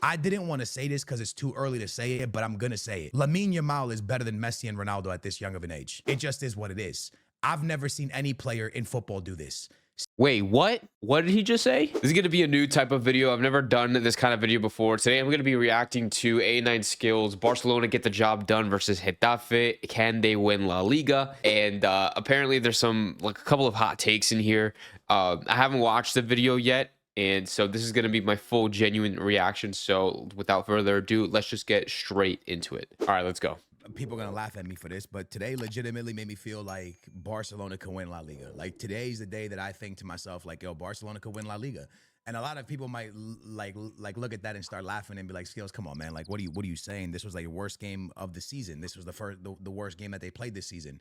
I didn't want to say this because it's too early to say it, but I'm going to say it. Lamine Yamal is better than Messi and Ronaldo at this young of an age. It just is what it is. I've never seen any player in football do this. Wait, what? What did he just say? This is going to be a new type of video. I've never done this kind of video before. Today, I'm going to be reacting to A9 skills. Barcelona get the job done versus Getafe. Can they win La Liga? And apparently, there's a couple of hot takes in here. I haven't watched the video yet. And so this is going to be my full genuine reaction. So without further ado, let's just get straight into it. All right, let's go. People are going to laugh at me for this, but today legitimately made me feel like Barcelona could win La Liga. Like today's the day that I think to myself, like, yo, Barcelona could win La Liga. And a lot of people might like look at that and start laughing and be like, Skills, come on, man. Like, what are you saying? This was like the worst game of the season. This was the worst game that they played this season.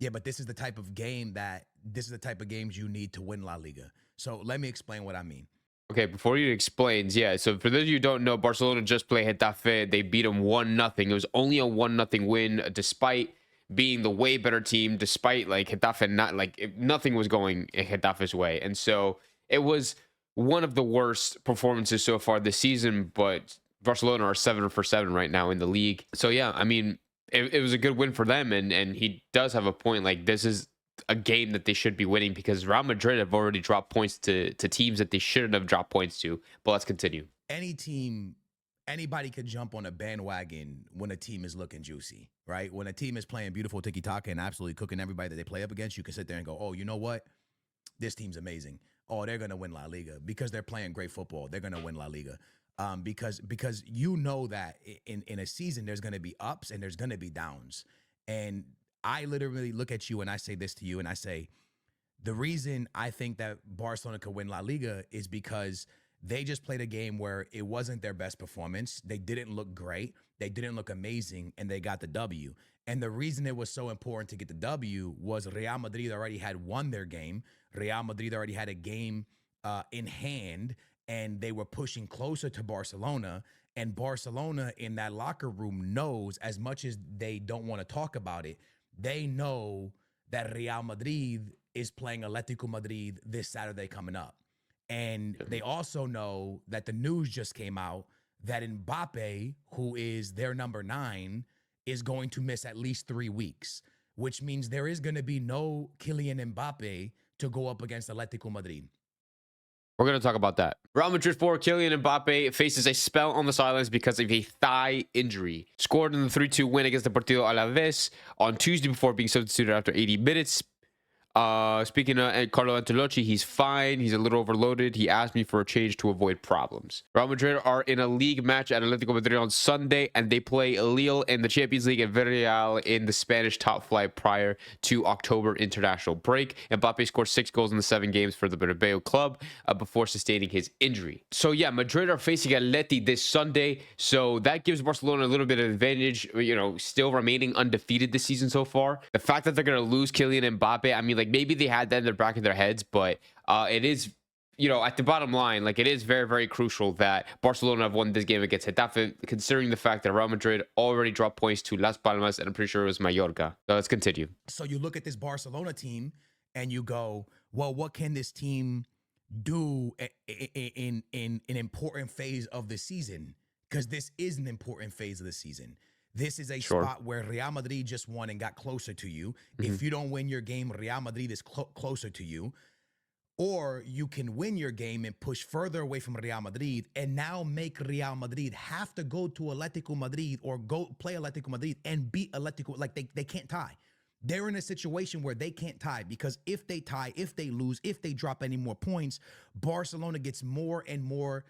Yeah, but this is the type of games you need to win La Liga. So let me explain what I mean. Okay, before you explains, yeah. So for those of you who don't know, Barcelona just played Getafe. They beat them 1-0. It was only a 1-0 win, despite being the way better team, despite like Getafe nothing was going Getafe's way. And so it was one of the worst performances so far this season, but Barcelona are 7 for 7 right now in the league. So yeah, I mean, it was a good win for them, and he does have a point. Like, this is a game that they should be winning because Real Madrid have already dropped points to teams that they shouldn't have dropped points to. But let's continue. Anybody could jump on a bandwagon when a team is looking juicy, right? When a team is playing beautiful tiki-taka and absolutely cooking everybody that they play up against, you can sit there and go, oh, you know what? This team's amazing. Oh, they're going to win La Liga because they're playing great football. They're going to win La Liga. Because you know that in a season, there's going to be ups and there's going to be downs. And I literally look at you and I say this to you and I say, the reason I think that Barcelona could win La Liga is because they just played a game where it wasn't their best performance. They didn't look great. They didn't look amazing, and they got the W. And the reason it was so important to get the W was Real Madrid already had won their game. Real Madrid already had a game in hand, and they were pushing closer to Barcelona. And Barcelona in that locker room knows, as much as they don't want to talk about it, they know that Real Madrid is playing Atletico Madrid this Saturday coming up. And they also know that the news just came out that Mbappe, who is their number 9, is going to miss at least 3 weeks, which means there is going to be no Kylian Mbappe to go up against Atletico Madrid. We're going to talk about that. Real Madrid 4, Kylian Mbappe faces a spell on the sidelines because of a thigh injury. Scored in the 3-2 win against Deportivo Alaves on Tuesday before being substituted after 80 minutes. Speaking of Carlo Ancelotti, he's fine. He's a little overloaded. He asked me for a change to avoid problems. Real Madrid are in a league match at Atletico Madrid on Sunday, and they play Lille in the Champions League and Villarreal in the Spanish top flight prior to October international break. Mbappe scored 6 goals in the 7 games for the Bernabeu club before sustaining his injury. So yeah, Madrid are facing Atleti this Sunday, so that gives Barcelona a little bit of advantage, you know, still remaining undefeated this season so far. The fact that they're going to lose Kylian Mbappe, I mean, like, maybe they had that in the back of their heads, but it is, you know, at the bottom line, like, it is very, very crucial that Barcelona have won this game against Getafe, considering the fact that Real Madrid already dropped points to Las Palmas, and I'm pretty sure it was Mallorca. So let's continue. So you look at this Barcelona team and you go, well, what can this team do in an important phase of the season? Because this is an important phase of the season. This is a spot where Real Madrid just won and got closer to you. If you don't win your game, Real Madrid is closer to you. Or you can win your game and push further away from Real Madrid and now make Real Madrid have to go to Atletico Madrid or go play Atletico Madrid and beat Atletico. Like, they can't tie. They're in a situation where they can't tie, because if they tie, if they lose, if they drop any more points, Barcelona gets more and more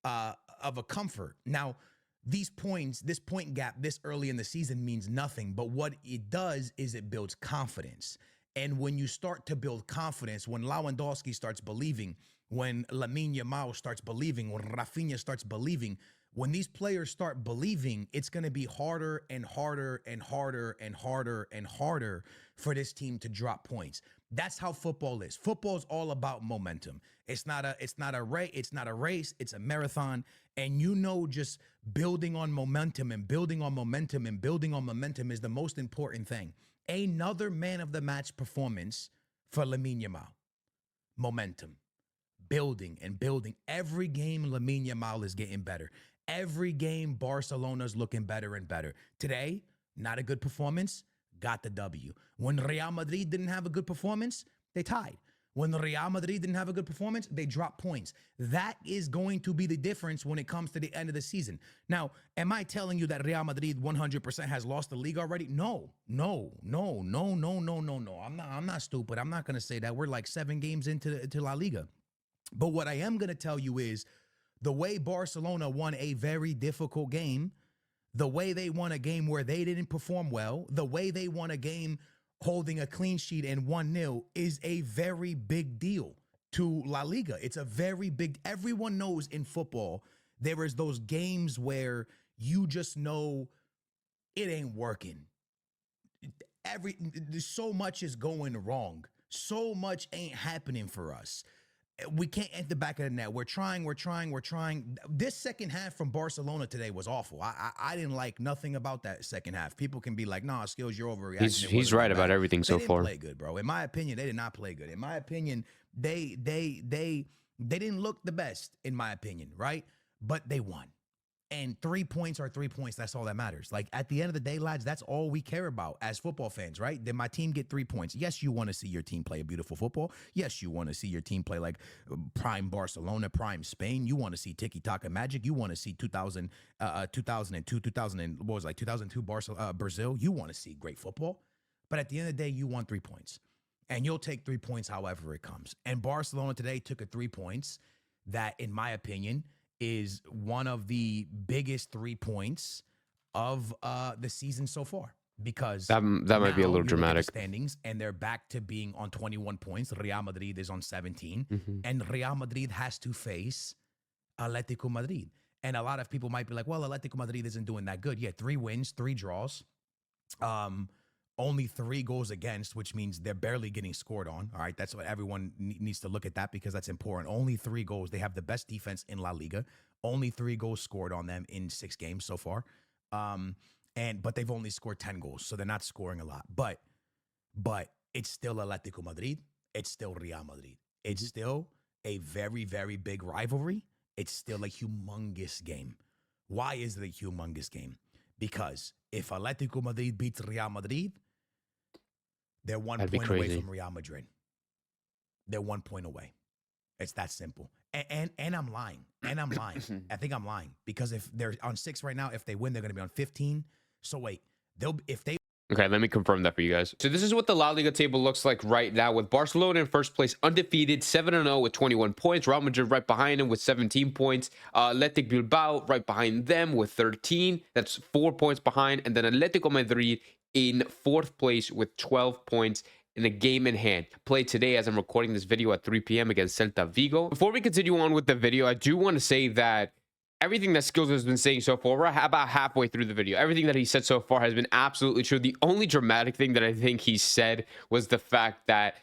of a comfort. Now, these points, this point gap this early in the season means nothing, but what it does is it builds confidence. And when you start to build confidence, when Lewandowski starts believing, when Lamine Yamal starts believing, when Rafinha starts believing, when these players start believing, it's going to be harder and harder and harder and harder and harder for this team to drop points. That's how football is. Football is all about momentum. It's not a race, it's a marathon. And you know, just building on momentum and building on momentum and building on momentum is the most important thing. Another man of the match performance for Lamine Yamal. Momentum. Building and building. Every game, Lamine Yamal is getting better. Every game, Barcelona's looking better and better. Today, not a good performance, got the W. When Real Madrid didn't have a good performance, they tied. When the Real Madrid didn't have a good performance, they dropped points. That is going to be the difference when it comes to the end of the season. Now, am I telling you that Real Madrid 100% has lost the league already? No. I'm not stupid. I'm not going to say that. We're like 7 games into La Liga. But what I am going to tell you is the way Barcelona won a very difficult game, the way they won a game where they didn't perform well, the way they won a game holding a clean sheet and 1-0 is a very big deal to La Liga. It's a very big, everyone knows in football, there is those games where you just know it ain't working. So much is going wrong. So much ain't happening for us. We can't enter the back of the net. We're trying. This second half from Barcelona today was awful. I didn't like nothing about that second half. People can be like, nah, Skills, you're overreacting. He's right about everything so far. They didn't play good, bro. In my opinion, they did not play good. In my opinion, they didn't look the best, in my opinion, right? But they won. And 3 points are 3 points. That's all that matters. Like, at the end of the day, lads, that's all we care about as football fans, right? Did my team get 3 points? Yes, you want to see your team play a beautiful football. Yes, you want to see your team play like prime Barcelona, prime Spain. You want to see tiki-taka magic. You want to see 2002, 2002 Brazil. You want to see great football. But at the end of the day, you want 3 points. And you'll take 3 points however it comes. And Barcelona today took a 3 points that, in my opinion, is one of the biggest 3 points of the season so far, because that might be a little dramatic. Standings, and they're back to being on 21 points. Real Madrid is on 17, and Real Madrid has to face Atletico Madrid. And a lot of people might be like, well, Atletico Madrid isn't doing that good. Yeah, 3 wins, 3 draws. Only 3 goals against, which means they're barely getting scored on. All right, that's what everyone needs to look at that, because that's important. Only 3 goals. They have the best defense in La Liga. Only 3 goals scored on them in 6 games so far. But they've only scored 10 goals, so they're not scoring a lot. But it's still Atletico Madrid. It's still Real Madrid. It's still a very, very big rivalry. It's still a humongous game. Why is it a humongous game? Because if Atletico Madrid beats Real Madrid, they're 1 point away from Real Madrid. They're 1 point away. It's that simple. And I'm lying. I think I'm lying, because if they're on 6 right now, if they win, they're going to be on 15. So wait, Okay, let me confirm that for you guys. So this is what the La Liga table looks like right now, with Barcelona in first place, undefeated, 7-0 with 21 points. Real Madrid right behind them with 17 points. Athletic Bilbao right behind them with 13. That's 4 points behind. And then Atletico Madrid in 4th place with 12 points in a game in hand. Played today as I'm recording this video at 3 p.m. against Celta Vigo. Before we continue on with the video, I do want to say that everything that Skills has been saying so far, we're about halfway through the video. Everything that he said so far has been absolutely true. The only dramatic thing that I think he said was the fact that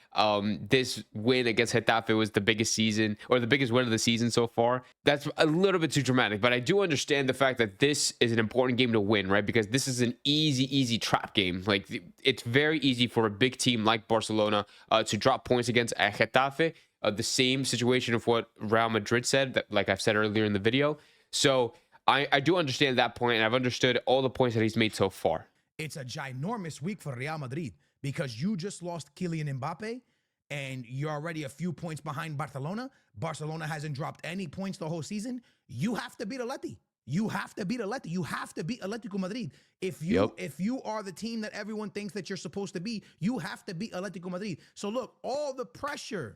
this win against Getafe was the biggest season, or the biggest win of the season so far. That's a little bit too dramatic, but I do understand the fact that this is an important game to win, right? Because this is an easy trap game. Like, it's very easy for a big team like Barcelona to drop points against Getafe. The same situation of what Real Madrid said, that, like I've said earlier in the video. So I do understand that point, and I've understood all the points that he's made so far. It's a ginormous week for Real Madrid, because you just lost Kylian Mbappe, and you're already a few points behind Barcelona. Barcelona hasn't dropped any points the whole season. You have to beat Atleti. You have to beat Atletico Madrid. If you are the team that everyone thinks that you're supposed to be, you have to beat Atletico Madrid. So look, all the pressure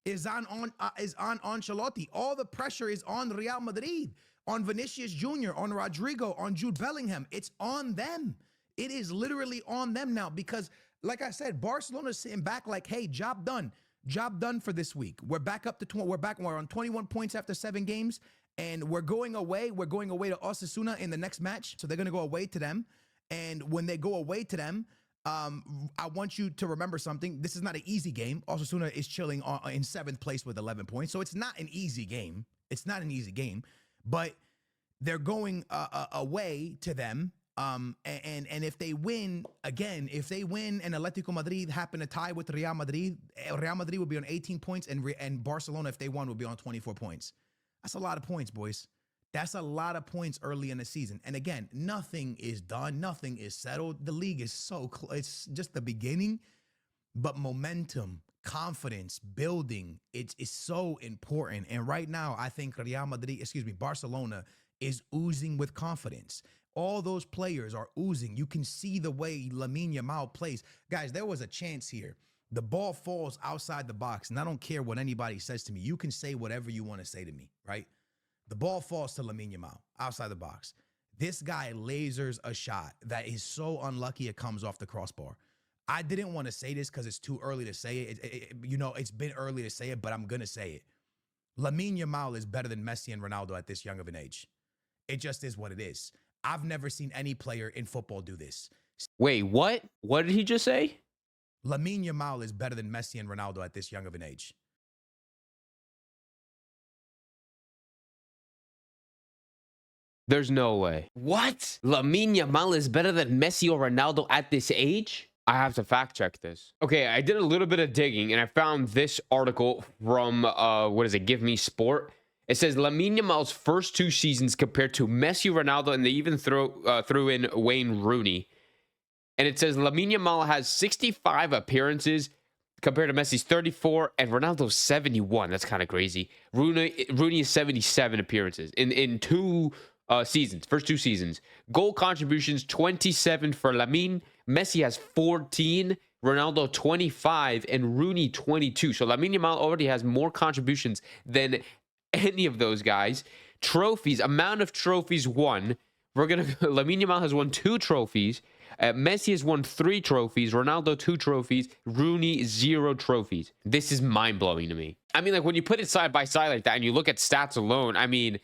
is on Ancelotti. All the pressure is on Real Madrid, on Vinicius Jr., on Rodrigo, on Jude Bellingham. It's on them. It is literally on them now, because, like I said, Barcelona's sitting back like, hey, job done. Job done for this week. We're back up to we're on 21 points after 7 games, and we're going away. We're going away to Osasuna in the next match. So they're going to go away to them. And when they go away to them, I want you to remember something. This is not an easy game. Osasuna is chilling in 7th place with 11 points. So it's not an easy game. But they're going away to them. And if they win, again, if they win and Atletico Madrid happen to tie with Real Madrid will be on 18 points, and Barcelona, if they won, will be on 24 points. That's a lot of points, boys. That's a lot of points early in the season. And again, nothing is done. Nothing is settled. The league is so close. It's just the beginning, but momentum, confidence, building, it's so important. And right now, I think Barcelona is oozing with confidence. All those players are oozing. You can see the way LAMINE YAMAL plays. Guys, there was a chance here. The ball falls outside the box, and I don't care what anybody says to me. You can say whatever you want to say to me, right? The ball falls to LAMINE YAMAL outside the box. This guy lasers a shot that is so unlucky it comes off the crossbar. I didn't want to say this because it's too early to say it. It's been early to say it, but I'm going to say it. LAMINE YAMAL is better than Messi and Ronaldo at this young of an age. It just is what it is. I've never seen any player in football do this. Wait, what? What did he just say? LAMINE YAMAL is better than Messi and Ronaldo at this young of an age. There's no way. What? LAMINE YAMAL is better than Messi or Ronaldo at this age? I have to fact check this. Okay, I did a little bit of digging and I found this article from, Give Me Sport. It says LAMINE YAMAL's first 2 seasons compared to Messi, Ronaldo, and they even threw in Wayne Rooney. And it says LAMINE YAMAL has 65 appearances compared to Messi's 34 and Ronaldo's 71. That's kind of crazy. Rooney is 77 appearances in 2 seasons, first 2 seasons. Goal contributions, 27 for LAMINE. Messi has 14, Ronaldo 25, and Rooney 22. So LAMINE YAMAL already has more contributions than any of those guys. Trophies, amount of trophies won. LAMINE YAMAL has won 2 trophies. Messi has won 3 trophies. Ronaldo 2 trophies. Rooney 0 trophies. This is mind-blowing to me. I mean, like, when you put it side by side like that and you look at stats alone, I mean,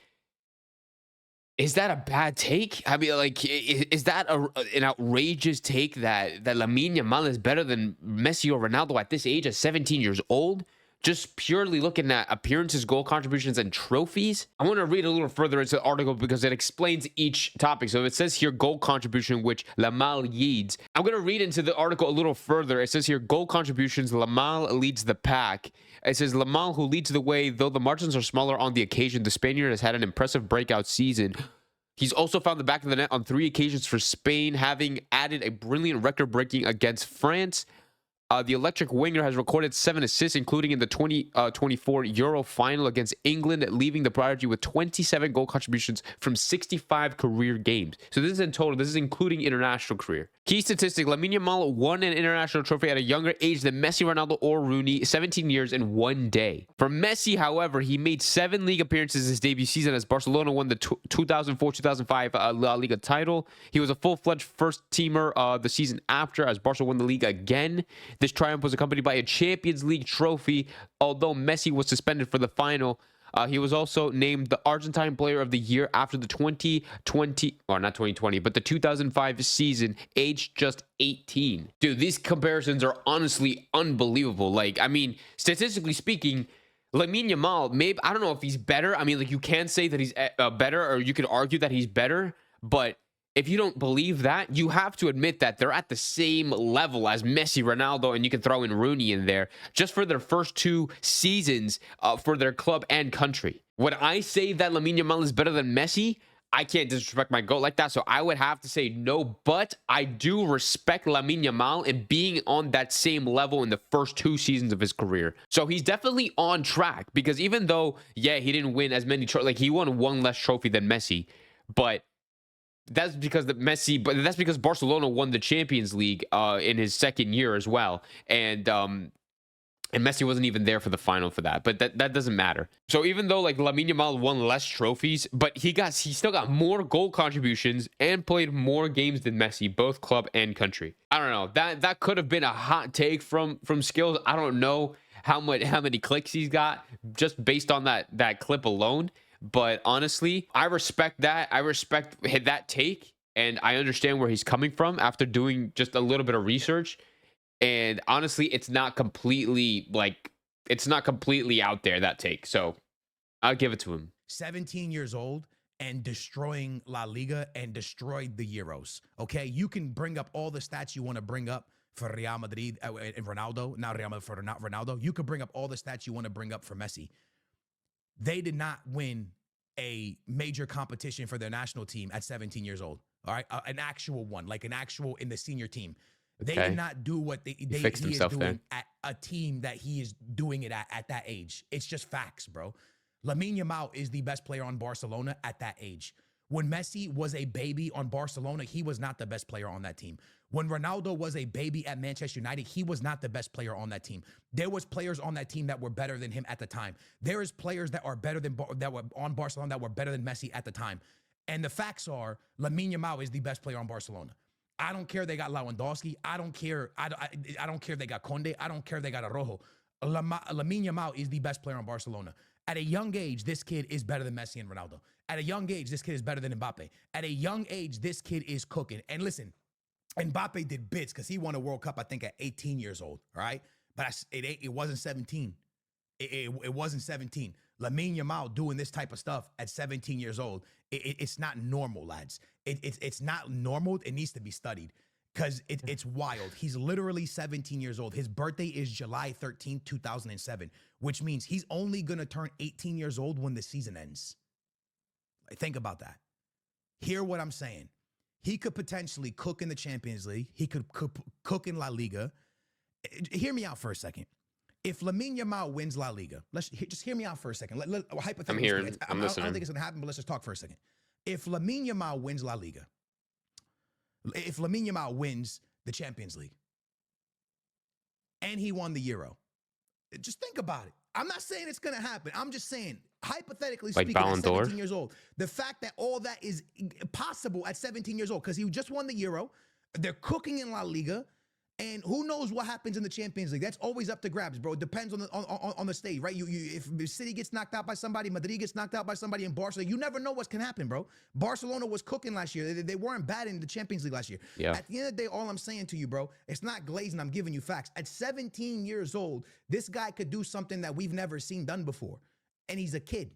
is that a bad take? I mean, like, is that an outrageous take that LAMINE YAMAL is better than Messi or Ronaldo at this age, at 17 years old? Just purely looking at appearances, goal contributions, and trophies? I want to read a little further into the article because it explains each topic. So it says here goal contribution, which LAMAL leads. I'm going to read into the article a little further. It says here goal contributions, LAMAL leads the pack. It says LAMAL, who leads the way, though the margins are smaller on the occasion, the Spaniard has had an impressive breakout season. He's also found the back of the net on 3 occasions for Spain, having added a brilliant record-breaking against France. The electric winger has recorded 7 assists, including in the 2024 Euro final against England, leaving the prodigy with 27 goal contributions from 65 career games. So this is in total. This is including international career. Key statistic, LAMINE YAMAL won an international trophy at a younger age than Messi, Ronaldo, or Rooney, 17 years in 1 day. For Messi, however, he made 7 league appearances his debut season as Barcelona won the 2004-2005 La Liga title. He was a full-fledged first-teamer the season after as Barca won the league again. This triumph was accompanied by a Champions League trophy. Although Messi was suspended for the final, he was also named the Argentine Player of the Year after the 2005 season, aged just 18. Dude, these comparisons are honestly unbelievable. Like, I mean, statistically speaking, LAMINE YAMAL, maybe, I don't know if he's better. I mean, like, you can say that he's better, or you could argue that he's better, but if you don't believe that, you have to admit that they're at the same level as Messi, Ronaldo, and you can throw in Rooney in there just for their first 2 seasons for their club and country. Would I say that LAMINE YAMAL is better than Messi? I can't disrespect my GOAT like that, so I would have to say no, but I do respect LAMINE YAMAL in being on that same level in the first 2 seasons of his career. So he's definitely on track, because even though, yeah, he didn't win as many trophies, like he won 1 less trophy than Messi, but that's because that's because Barcelona won the Champions League in his second year as well, and Messi wasn't even there for the final for that. But that doesn't matter. So even though like LAMINE YAMAL won less trophies, but he still got more goal contributions and played more games than Messi, both club and country. I don't know. That could have been a hot take from Skills. I don't know how many clicks he's got just based on that clip alone. But honestly, I respect that. I respect that take, and I understand where he's coming from after doing just a little bit of research. And honestly, it's not completely out there, that take. So I'll give it to him. 17 years old and destroying La Liga and destroyed the Euros. Okay, you can bring up all the stats you want to bring up for Real Madrid and Ronaldo. Not Real Madrid for not Ronaldo. You could bring up all the stats you want to bring up for Messi. They did not win a major competition for their national team at 17 years old. All right, an actual one, like an actual in the senior team. They did Okay. not do what he fixed is himself doing then. at a team that he is doing it at that age. It's just facts, bro. Lamine Yamal is the best player on Barcelona at that age. When Messi was a baby on Barcelona, he was not the best player on that team. When Ronaldo was a baby at Manchester United, he was not the best player on that team. There was players on that team that were better than him at the time. There is players that are better than that were on Barcelona that were better than Messi at the time. And the facts are, Lamine Yamal is the best player on Barcelona. I don't care they got Lewandowski. I don't care. I don't care they got Conde. I don't care they got Araujo. Lamine Yamal is the best player on Barcelona. At a young age, this kid is better than Messi and Ronaldo. At a young age, this kid is better than Mbappe. At a young age, this kid is cooking. And listen, Mbappe did bits because he won a World Cup, I think, at 18 years old, all right? But it wasn't 17. It wasn't 17. Lamine Yamal doing this type of stuff at 17 years old, it's not normal, lads. It's not normal. It needs to be studied because it's wild. He's literally 17 years old. His birthday is July 13th, 2007, which means he's only going to turn 18 years old when the season ends. Think about that. Hear what I'm saying. He could potentially cook in the Champions League. He could cook in La Liga. Hear me out for a second. If Lamine Yamal wins La Liga, just hear me out for a second. Hypothetically, I'm hearing. I'm listening. I don't think it's going to happen, but let's just talk for a second. If Lamine Yamal wins La Liga, if Lamine Yamal wins the Champions League, and he won the Euro, just think about it. I'm not saying it's going to happen. I'm just saying, hypothetically Like speaking, Ballon at d'Or? 17 years old, the fact that all that is possible at 17 years old, because he just won the Euro, they're cooking in La Liga, and who knows what happens in the Champions League? That's always up to grabs, bro. It depends on the stage, right? If City gets knocked out by somebody, Madrid gets knocked out by somebody, in Barcelona, you never know what can happen, bro. Barcelona was cooking last year. They weren't bad in the Champions League last year. Yeah. At the end of the day, all I'm saying to you, bro, it's not glazing. I'm giving you facts. At 17 years old, this guy could do something that we've never seen done before. And he's a kid.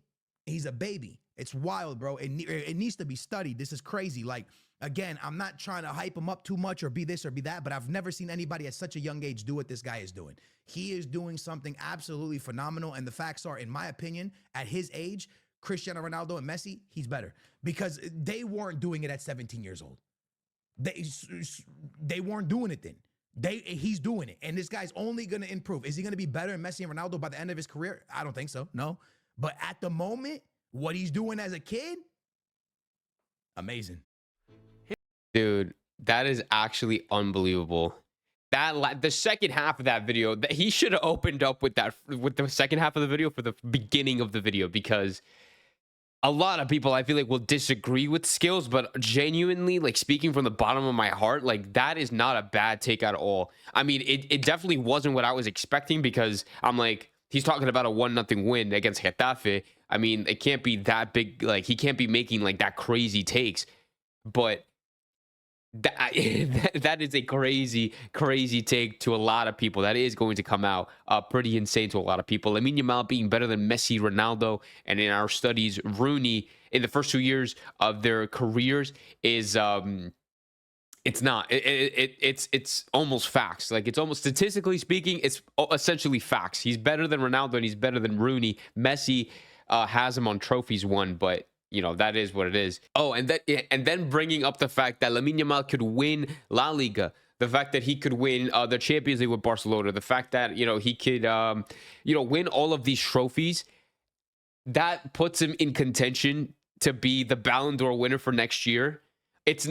He's a baby. It's wild, bro. It needs to be studied. This is crazy. Like, again, I'm not trying to hype him up too much or be this or be that, but I've never seen anybody at such a young age do what this guy is doing. He is doing something absolutely phenomenal. And the facts are, in my opinion, at his age, Cristiano Ronaldo and Messi, he's better because they weren't doing it at 17 years old. They weren't doing it then. He's doing it. And this guy's only going to improve. Is he going to be better than Messi and Ronaldo by the end of his career? I don't think so. No. But at the moment, what he's doing as a kid, amazing. Dude, that is actually unbelievable. The second half of that video, that he should have opened up with the second half of the video for the beginning of the video, because a lot of people, I feel like, will disagree with skills, but genuinely, like, speaking from the bottom of my heart, like, that is not a bad take at all. I mean, it definitely wasn't what I was expecting, because I'm like, he's talking about a 1-0 win against Getafe. I mean, it can't be that big. Like, he can't be making like that crazy takes, but that is a crazy take to a lot of people. That is going to come out pretty insane to a lot of people. Lamine Yamal being better than Messi, Ronaldo, and in our studies, Rooney in the first 2 years of their careers is it's not. It's almost facts. Like, it's almost, statistically speaking, it's essentially facts. He's better than Ronaldo and he's better than Rooney. Messi has him on trophies won, but you know, that is what it is. Oh, and then bringing up the fact that Lamine Yamal could win La Liga, the fact that he could win the Champions League with Barcelona, the fact that, you know, he could win all of these trophies, that puts him in contention to be the Ballon d'Or winner for next year. It's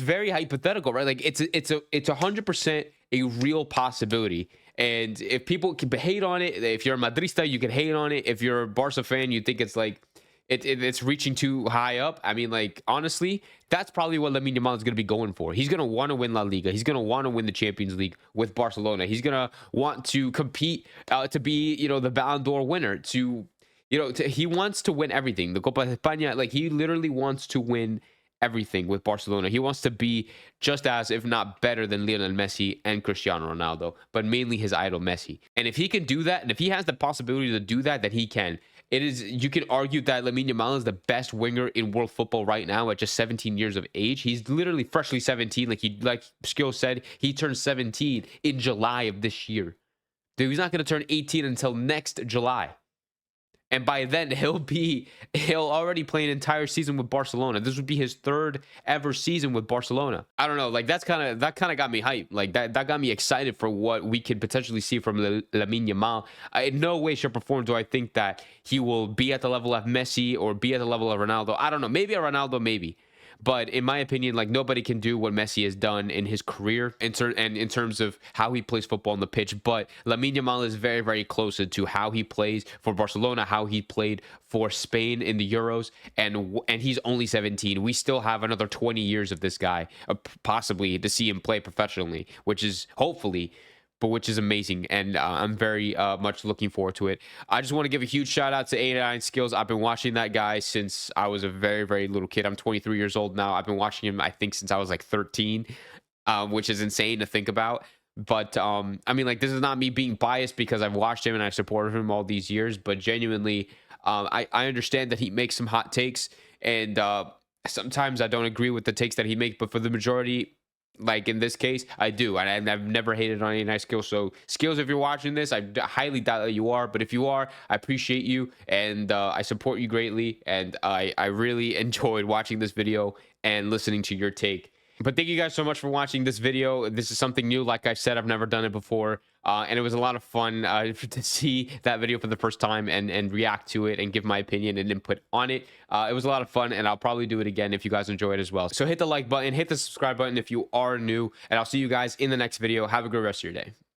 very hypothetical, right? Like, it's 100% a real possibility. And if people can hate on it, if you're a Madrista, you can hate on it. If you're a Barca fan, you think it's like it's reaching too high up. I mean, like, honestly, that's probably what Lamine Yamal is going to be going for. He's going to want to win La Liga. He's going to want to win the Champions League with Barcelona. He's going to want to compete to be, you know, the Ballon d'Or winner. He wants to win everything. The Copa de España, like, he literally wants to win everything with Barcelona. He wants to be just as, if not better than, Lionel Messi and Cristiano Ronaldo, but mainly his idol Messi. And if he can do that, and if he has the possibility to do that, then he can. You can argue that Lamine Yamal is the best winger in world football right now at just 17 years of age. He's literally freshly 17. Like Skill said, he turned 17 in July of this year. Dude, he's not going to turn 18 until next July. And by then he'll already play an entire season with Barcelona. This would be his third ever season with Barcelona. I don't know, like that kind of got me hyped. Like that got me excited for what we could potentially see from LAMINE YAMAL. In no way, shape, or form do I think that he will be at the level of Messi or be at the level of Ronaldo. I don't know. Maybe a Ronaldo, maybe. But in my opinion, like nobody can do what Messi has done in his career in terms of how he plays football on the pitch. But Lamine Yamal is very, very close to how he plays for Barcelona, how he played for Spain in the Euros, and he's only 17. We still have another 20 years of this guy, possibly to see him play professionally, which is hopefully. But which is amazing, and I'm very much looking forward to it. I just want to give a huge shout out to 89 Skills. I've been watching that guy since I was a very, very little kid. I'm 23 years old now. I've been watching him, I think, since I was like 13, which is insane to think about. But I mean, like, this is not me being biased because I've watched him and I supported him all these years. But genuinely, I understand that he makes some hot takes, and sometimes I don't agree with the takes that he makes. But for the majority, like in this case, I do, and I've never hated on any nice Skills. So Skills, if you're watching this, I highly doubt that you are, but if you are, I appreciate you, and I support you greatly, and I really enjoyed watching this video and listening to your take. But thank you guys so much for watching this video. This is something new. Like I said, I've never done it before. And it was a lot of fun to see that video for the first time and react to it and give my opinion and input on it. It was a lot of fun, and I'll probably do it again if you guys enjoy it as well. So hit the like button, hit the subscribe button if you are new, and I'll see you guys in the next video. Have a good rest of your day.